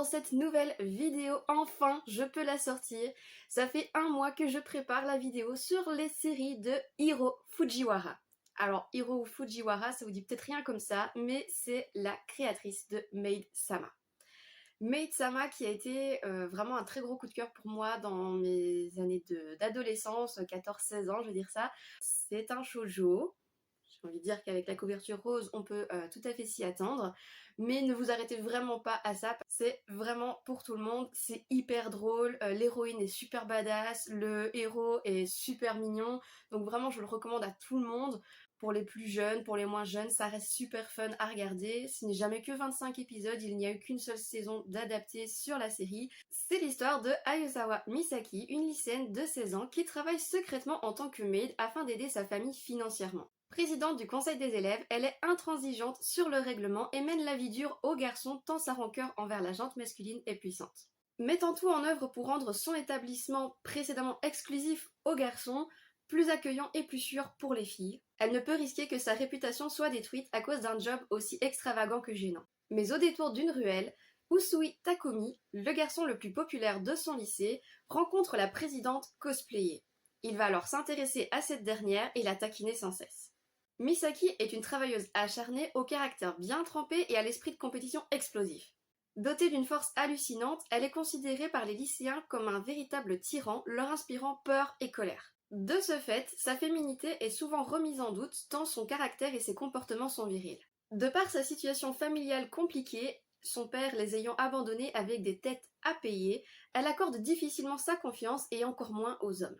dans cette nouvelle vidéo. Enfin, je peux la sortir. Ça fait 1 mois que je prépare la vidéo sur les séries de Hiro Fujiwara. Alors, Hiro Fujiwara, ça vous dit peut-être rien comme ça, mais c'est la créatrice de Maid-sama. Maid-sama qui a été vraiment un très gros coup de cœur pour moi dans mes années d'adolescence, 14-16 ans, je veux dire ça. C'est un shoujo. J'ai envie de dire qu'avec la couverture rose, on peut tout à fait s'y attendre. Mais ne vous arrêtez vraiment pas à ça. C'est vraiment pour tout le monde. C'est hyper drôle. L'héroïne est super badass. Le héros est super mignon. Donc vraiment, je le recommande à tout le monde. Pour les plus jeunes, pour les moins jeunes, ça reste super fun à regarder. Ce n'est jamais que 25 épisodes. Il n'y a eu qu'une seule saison d'adapté sur la série. C'est l'histoire de Ayazawa Misaki, une lycéenne de 16 ans qui travaille secrètement en tant que maid afin d'aider sa famille financièrement. Présidente du conseil des élèves, elle est intransigeante sur le règlement et mène la vie dure aux garçons tant sa rancœur envers la gente masculine est puissante. Mettant tout en œuvre pour rendre son établissement précédemment exclusif aux garçons, plus accueillant et plus sûr pour les filles, elle ne peut risquer que sa réputation soit détruite à cause d'un job aussi extravagant que gênant. Mais au détour d'une ruelle, Usui Takumi, le garçon le plus populaire de son lycée, rencontre la présidente cosplayée. Il va alors s'intéresser à cette dernière et la taquiner sans cesse. Misaki est une travailleuse acharnée, au caractère bien trempé et à l'esprit de compétition explosif. Dotée d'une force hallucinante, elle est considérée par les lycéens comme un véritable tyran, leur inspirant peur et colère. De ce fait, sa féminité est souvent remise en doute tant son caractère et ses comportements sont virils. De par sa situation familiale compliquée, son père les ayant abandonnés avec des têtes à payer, elle accorde difficilement sa confiance et encore moins aux hommes.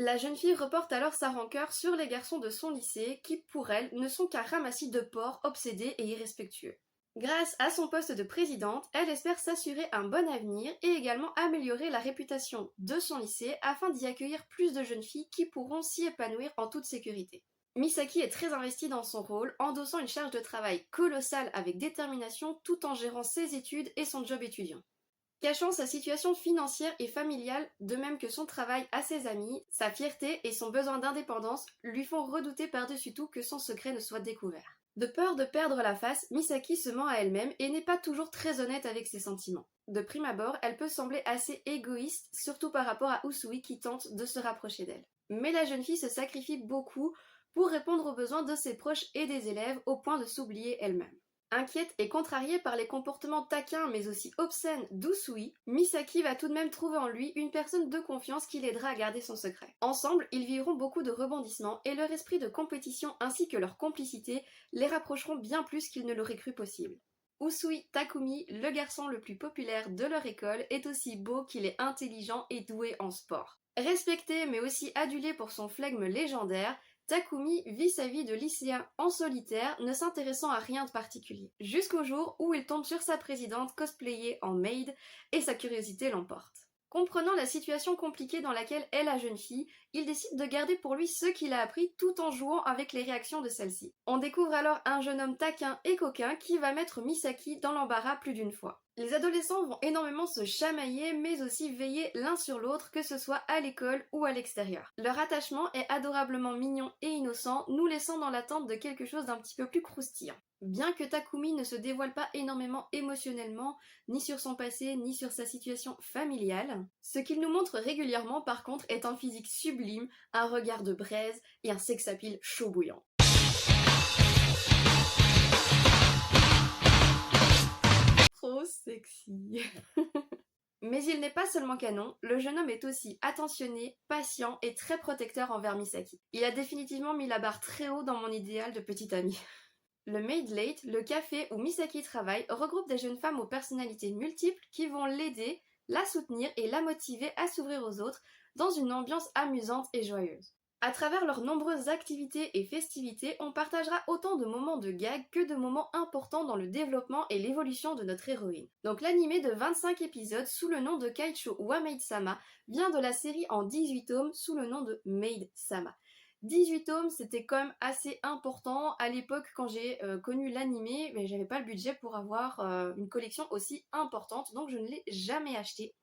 La jeune fille reporte alors sa rancœur sur les garçons de son lycée qui, pour elle, ne sont qu'un ramassis de porcs obsédés et irrespectueux. Grâce à son poste de présidente, elle espère s'assurer un bon avenir et également améliorer la réputation de son lycée afin d'y accueillir plus de jeunes filles qui pourront s'y épanouir en toute sécurité. Misaki est très investie dans son rôle, endossant une charge de travail colossale avec détermination tout en gérant ses études et son job étudiant. Cachant sa situation financière et familiale, de même que son travail à ses amis, sa fierté et son besoin d'indépendance lui font redouter par-dessus tout que son secret ne soit découvert. De peur de perdre la face, Misaki se ment à elle-même et n'est pas toujours très honnête avec ses sentiments. De prime abord, elle peut sembler assez égoïste, surtout par rapport à Usui qui tente de se rapprocher d'elle. Mais la jeune fille se sacrifie beaucoup pour répondre aux besoins de ses proches et des élèves au point de s'oublier elle-même. Inquiète et contrariée par les comportements taquins mais aussi obscènes d'Usui, Misaki va tout de même trouver en lui une personne de confiance qui l'aidera à garder son secret. Ensemble, ils vivront beaucoup de rebondissements et leur esprit de compétition ainsi que leur complicité les rapprocheront bien plus qu'ils ne l'auraient cru possible. Usui Takumi, le garçon le plus populaire de leur école, est aussi beau qu'il est intelligent et doué en sport. Respecté mais aussi adulé pour son flegme légendaire, Takumi vit sa vie de lycéen en solitaire, ne s'intéressant à rien de particulier. Jusqu'au jour où il tombe sur sa présidente cosplayée en maid et sa curiosité l'emporte. Comprenant la situation compliquée dans laquelle est la jeune fille, il décide de garder pour lui ce qu'il a appris tout en jouant avec les réactions de celle-ci. On découvre alors un jeune homme taquin et coquin qui va mettre Misaki dans l'embarras plus d'une fois. Les adolescents vont énormément se chamailler mais aussi veiller l'un sur l'autre, que ce soit à l'école ou à l'extérieur. Leur attachement est adorablement mignon et innocent, nous laissant dans l'attente de quelque chose d'un petit peu plus croustillant. Bien que Takumi ne se dévoile pas énormément émotionnellement, ni sur son passé, ni sur sa situation familiale, ce qu'il nous montre régulièrement par contre est un physique sublime, un regard de braise et un sex-appeal chaud bouillant. Trop sexy. Mais il n'est pas seulement canon, le jeune homme est aussi attentionné, patient et très protecteur envers Misaki. Il a définitivement mis la barre très haut dans mon idéal de petite amie. Le Maid Late, le café où Misaki travaille, regroupe des jeunes femmes aux personnalités multiples qui vont l'aider, la soutenir et la motiver à s'ouvrir aux autres dans une ambiance amusante et joyeuse. À travers leurs nombreuses activités et festivités, on partagera autant de moments de gag que de moments importants dans le développement et l'évolution de notre héroïne. Donc l'animé de 25 épisodes sous le nom de Kaicho wa Maid-sama vient de la série en 18 tomes sous le nom de Maid-sama. 18 tomes, c'était quand même assez important à l'époque quand j'ai connu l'animé, mais j'avais pas le budget pour avoir une collection aussi importante, donc je ne l'ai jamais acheté.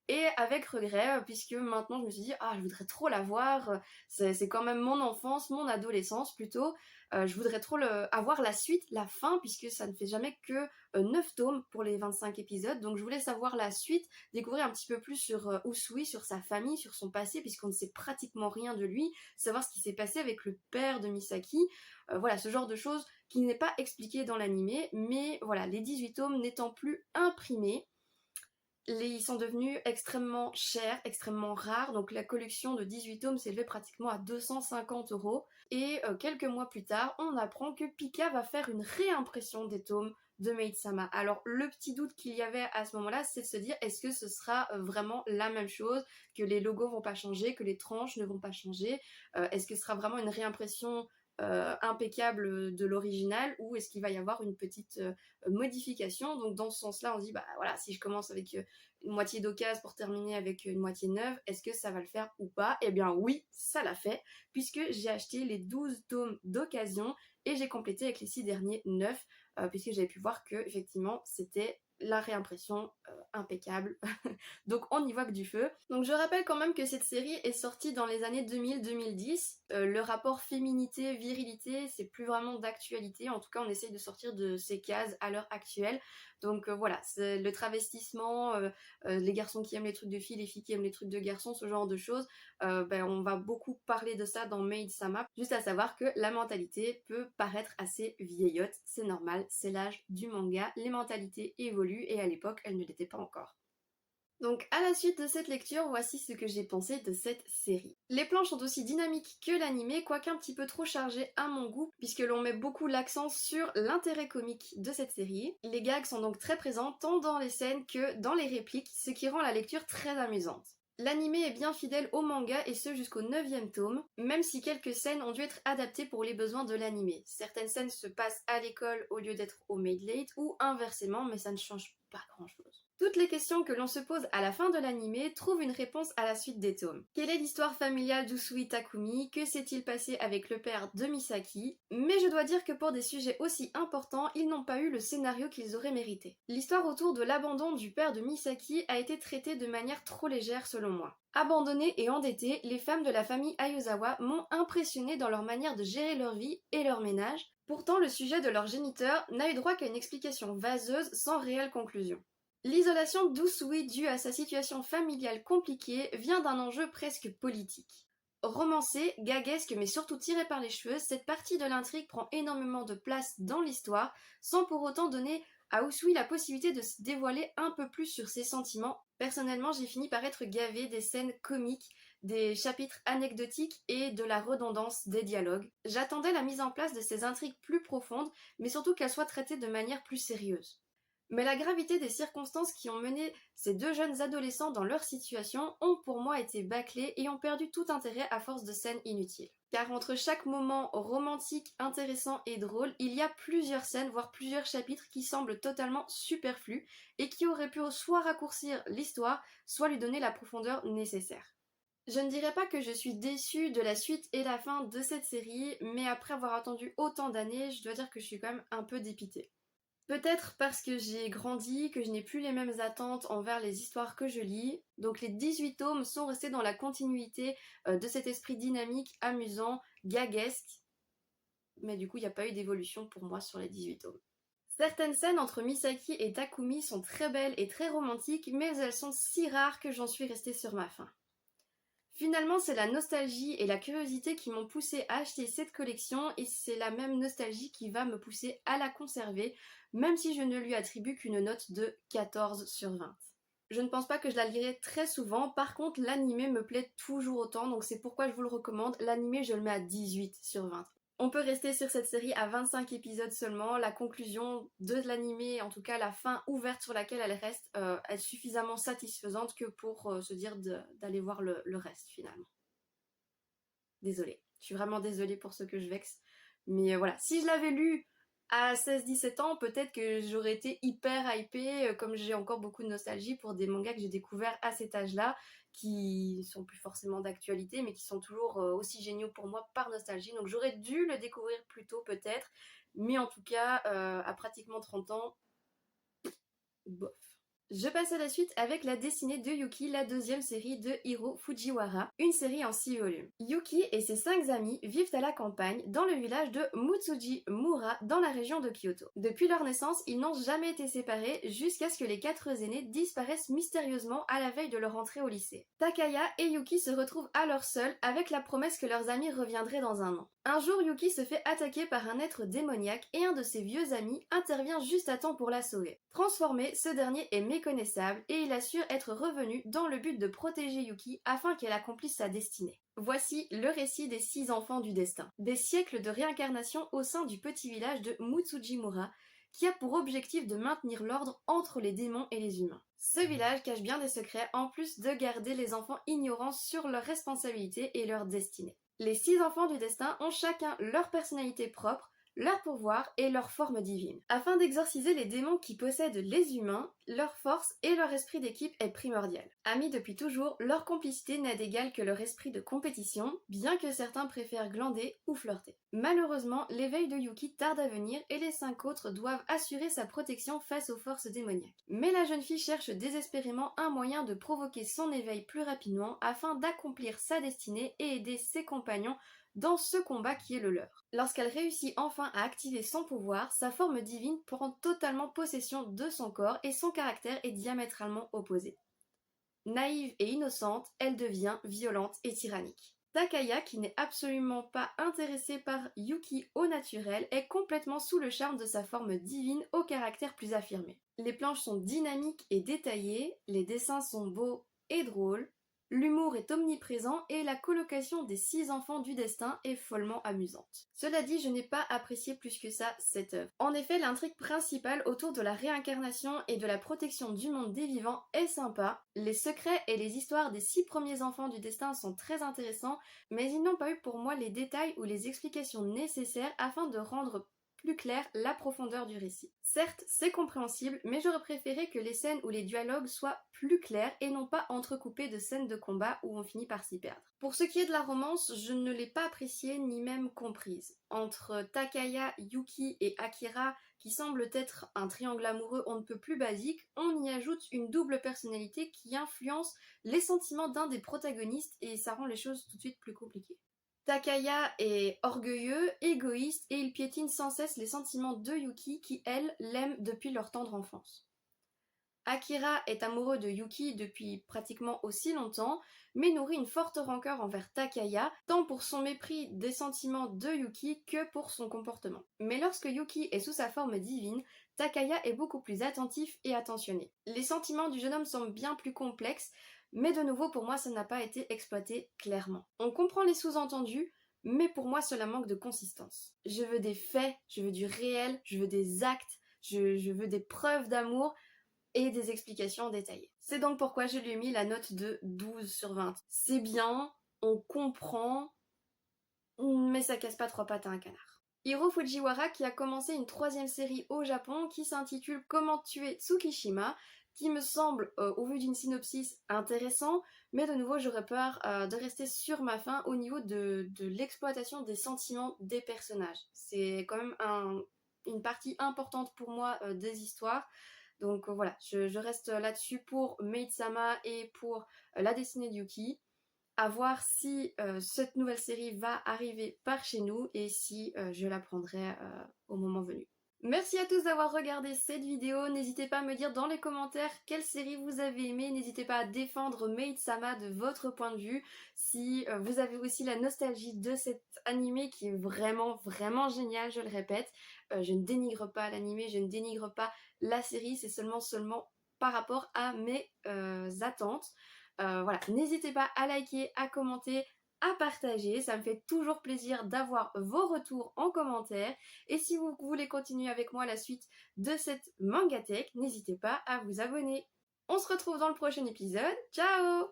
Et avec regret, puisque maintenant je me suis dit ah je voudrais trop la voir, c'est quand même mon enfance, mon adolescence plutôt, je voudrais trop avoir la suite, la fin, puisque ça ne fait jamais que 9 tomes pour les 25 épisodes, donc je voulais savoir la suite, découvrir un petit peu plus sur Usui, sur sa famille, sur son passé, puisqu'on ne sait pratiquement rien de lui, savoir ce qui s'est passé avec le père de Misaki, voilà, ce genre de choses qui n'est pas expliqué dans l'animé, mais voilà, les 18 tomes n'étant plus imprimés, ils sont devenus extrêmement chers, extrêmement rares, donc la collection de 18 tomes s'élevait pratiquement à 250 €. Et quelques mois plus tard, on apprend que Pika va faire une réimpression des tomes de Maid-sama. Alors le petit doute qu'il y avait à ce moment-là, c'est de se dire est-ce que ce sera vraiment la même chose, que les logos vont pas changer, que les tranches ne vont pas changer, est-ce que ce sera vraiment une réimpression impeccable de l'original, ou est-ce qu'il va y avoir une petite modification. Donc dans ce sens-là, on se dit bah voilà, si je commence avec une moitié d'occasion pour terminer avec une moitié neuve, est-ce que ça va le faire ou pas? Eh bien oui, ça l'a fait, puisque j'ai acheté les 12 tomes d'occasion et j'ai complété avec les 6 derniers neufs, puisque j'avais pu voir que effectivement c'était la réimpression impeccable. Donc on y voit que du feu. Donc je rappelle quand même que cette série est sortie dans les années 2000-2010. Le rapport féminité-virilité, c'est plus vraiment d'actualité. En tout cas, on essaye de sortir de ces cases à l'heure actuelle. Donc voilà, c'est le travestissement, les garçons qui aiment les trucs de filles, les filles qui aiment les trucs de garçons, ce genre de choses. On va beaucoup parler de ça dans Maid-sama. Juste à savoir que la mentalité peut paraître assez vieillotte. C'est normal, c'est l'âge du manga. Les mentalités évoluent et à l'époque, elles ne l'étaient pas encore. Donc à la suite de cette lecture, voici ce que j'ai pensé de cette série. Les planches sont aussi dynamiques que l'animé, quoique un petit peu trop chargées à mon goût, puisque l'on met beaucoup l'accent sur l'intérêt comique de cette série. Les gags sont donc très présents tant dans les scènes que dans les répliques, ce qui rend la lecture très amusante. L'animé est bien fidèle au manga et ce jusqu'au 9e tome, même si quelques scènes ont dû être adaptées pour les besoins de l'animé. Certaines scènes se passent à l'école au lieu d'être au Maid Late ou inversement, mais ça ne change pas grand chose. Toutes les questions que l'on se pose à la fin de l'animé trouvent une réponse à la suite des tomes. Quelle est l'histoire familiale d'Usui Takumi? Que s'est-il passé avec le père de Misaki? Mais je dois dire que pour des sujets aussi importants, ils n'ont pas eu le scénario qu'ils auraient mérité. L'histoire autour de l'abandon du père de Misaki a été traitée de manière trop légère selon moi. Abandonnées et endettées, les femmes de la famille Aizawa m'ont impressionnée dans leur manière de gérer leur vie et leur ménage. Pourtant, le sujet de leur géniteur n'a eu droit qu'à une explication vaseuse sans réelle conclusion. L'isolation d'Usui due à sa situation familiale compliquée vient d'un enjeu presque politique. Romancée, gaguesque mais surtout tirée par les cheveux, cette partie de l'intrigue prend énormément de place dans l'histoire, sans pour autant donner à Usui la possibilité de se dévoiler un peu plus sur ses sentiments. Personnellement, j'ai fini par être gavée des scènes comiques, des chapitres anecdotiques et de la redondance des dialogues. J'attendais la mise en place de ces intrigues plus profondes, mais surtout qu'elles soient traitées de manière plus sérieuse. Mais la gravité des circonstances qui ont mené ces deux jeunes adolescents dans leur situation ont pour moi été bâclées et ont perdu tout intérêt à force de scènes inutiles. Car entre chaque moment romantique, intéressant et drôle, il y a plusieurs scènes, voire plusieurs chapitres qui semblent totalement superflus et qui auraient pu soit raccourcir l'histoire, soit lui donner la profondeur nécessaire. Je ne dirais pas que je suis déçue de la suite et la fin de cette série, mais après avoir attendu autant d'années, je dois dire que je suis quand même un peu dépitée. Peut-être parce que j'ai grandi, que je n'ai plus les mêmes attentes envers les histoires que je lis. Donc les 18 tomes sont restés dans la continuité de cet esprit dynamique, amusant, gaguesque. Mais du coup, il n'y a pas eu d'évolution pour moi sur les 18 tomes. Certaines scènes entre Misaki et Takumi sont très belles et très romantiques, mais elles sont si rares que j'en suis restée sur ma faim. Finalement, c'est la nostalgie et la curiosité qui m'ont poussé à acheter cette collection et c'est la même nostalgie qui va me pousser à la conserver, même si je ne lui attribue qu'une note de 14 sur 20. Je ne pense pas que je la lirai très souvent, par contre l'animé me plaît toujours autant, donc c'est pourquoi je vous le recommande. L'animé, je le mets à 18 sur 20. On peut rester sur cette série à 25 épisodes seulement. La conclusion de l'animé, en tout cas la fin ouverte sur laquelle elle reste, est suffisamment satisfaisante que pour se dire d'aller voir le reste finalement. Désolée, je suis vraiment désolée pour ce que je vexe. Mais voilà, si je l'avais lu à 16-17 ans, peut-être que j'aurais été hyper hypée, comme j'ai encore beaucoup de nostalgie pour des mangas que j'ai découverts à cet âge-là, qui sont plus forcément d'actualité, mais qui sont toujours aussi géniaux pour moi par nostalgie. Donc j'aurais dû le découvrir plus tôt peut-être, mais en tout cas, à pratiquement 30 ans, bof. Je passe à la suite avec la destinée de Yuki, la deuxième série de Hiro Fujiwara, une série en 6 volumes. Yuki et ses 5 amis vivent à la campagne dans le village de Mutsuji-mura dans la région de Kyoto. Depuis leur naissance, ils n'ont jamais été séparés jusqu'à ce que les 4 aînés disparaissent mystérieusement à la veille de leur entrée au lycée. Takaya et Yuki se retrouvent alors seuls avec la promesse que leurs amis reviendraient dans un an. Un jour, Yuki se fait attaquer par un être démoniaque et un de ses vieux amis intervient juste à temps pour la sauver. Transformé, ce dernier est méconnaissable et il assure être revenu dans le but de protéger Yuki afin qu'elle accomplisse sa destinée. Voici le récit des 6 enfants du destin. Des siècles de réincarnation au sein du petit village de Mutsujimura qui a pour objectif de maintenir l'ordre entre les démons et les humains. Ce village cache bien des secrets en plus de garder les enfants ignorants sur leurs responsabilités et leur destinée. Les 6 enfants du destin ont chacun leur personnalité propre, leur pouvoir et leur forme divine. Afin d'exorciser les démons qui possèdent les humains, leur force et leur esprit d'équipe est primordial. Amis depuis toujours, leur complicité n'a d'égal que leur esprit de compétition, bien que certains préfèrent glander ou flirter. Malheureusement, l'éveil de Yuki tarde à venir et les 5 autres doivent assurer sa protection face aux forces démoniaques. Mais la jeune fille cherche désespérément un moyen de provoquer son éveil plus rapidement afin d'accomplir sa destinée et aider ses compagnons dans ce combat qui est le leur. Lorsqu'elle réussit enfin à activer son pouvoir, sa forme divine prend totalement possession de son corps et son caractère est diamétralement opposé. Naïve et innocente, elle devient violente et tyrannique. Takaya, qui n'est absolument pas intéressée par Yuki au naturel, est complètement sous le charme de sa forme divine au caractère plus affirmé. Les planches sont dynamiques et détaillées, les dessins sont beaux et drôles, l'humour est omniprésent et la colocation des 6 enfants du destin est follement amusante. Cela dit, je n'ai pas apprécié plus que ça cette œuvre. En effet, l'intrigue principale autour de la réincarnation et de la protection du monde des vivants est sympa. Les secrets et les histoires des 6 premiers enfants du destin sont très intéressants, mais ils n'ont pas eu pour moi les détails ou les explications nécessaires afin de rendre plus clair la profondeur du récit. Certes, c'est compréhensible, mais j'aurais préféré que les scènes ou les dialogues soient plus clairs et non pas entrecoupés de scènes de combat où on finit par s'y perdre. Pour ce qui est de la romance, je ne l'ai pas appréciée ni même comprise. Entre Takaya, Yuki et Akira, qui semble être un triangle amoureux on ne peut plus basique, on y ajoute une double personnalité qui influence les sentiments d'un des protagonistes et ça rend les choses tout de suite plus compliquées. Takaya est orgueilleux, égoïste et il piétine sans cesse les sentiments de Yuki qui, elle, l'aime depuis leur tendre enfance. Akira est amoureux de Yuki depuis pratiquement aussi longtemps, mais nourrit une forte rancœur envers Takaya, tant pour son mépris des sentiments de Yuki que pour son comportement. Mais lorsque Yuki est sous sa forme divine, Takaya est beaucoup plus attentif et attentionné. Les sentiments du jeune homme semblent bien plus complexes, mais de nouveau pour moi ça n'a pas été exploité clairement. On comprend les sous-entendus, mais pour moi cela manque de consistance. Je veux des faits, je veux du réel, je veux des actes, je veux des preuves d'amour et des explications détaillées. C'est donc pourquoi je lui ai mis la note de 12 sur 20. C'est bien, on comprend, mais ça casse pas 3 pattes à un canard. Hiro Fujiwara qui a commencé une 3e série au Japon qui s'intitule Comment tuer Tsukishima, qui me semble, au vu d'une synopsis, intéressant, mais de nouveau j'aurais peur de rester sur ma faim au niveau de l'exploitation des sentiments des personnages. C'est quand même une partie importante pour moi des histoires, donc voilà, je reste là-dessus pour Maid-sama et pour la destinée de Yuki. À voir si cette nouvelle série va arriver par chez nous et si je la prendrai au moment venu. Merci à tous d'avoir regardé cette vidéo, n'hésitez pas à me dire dans les commentaires quelle série vous avez aimé, n'hésitez pas à défendre Maid-sama de votre point de vue, si vous avez aussi la nostalgie de cet animé qui est vraiment génial, je le répète, je ne dénigre pas l'animé, je ne dénigre pas la série, c'est seulement par rapport à mes attentes. Voilà, n'hésitez pas à liker, à commenter, à partager, ça me fait toujours plaisir d'avoir vos retours en commentaire et si vous voulez continuer avec moi la suite de cette mangatech, n'hésitez pas à vous abonner. On se retrouve dans le prochain épisode, ciao!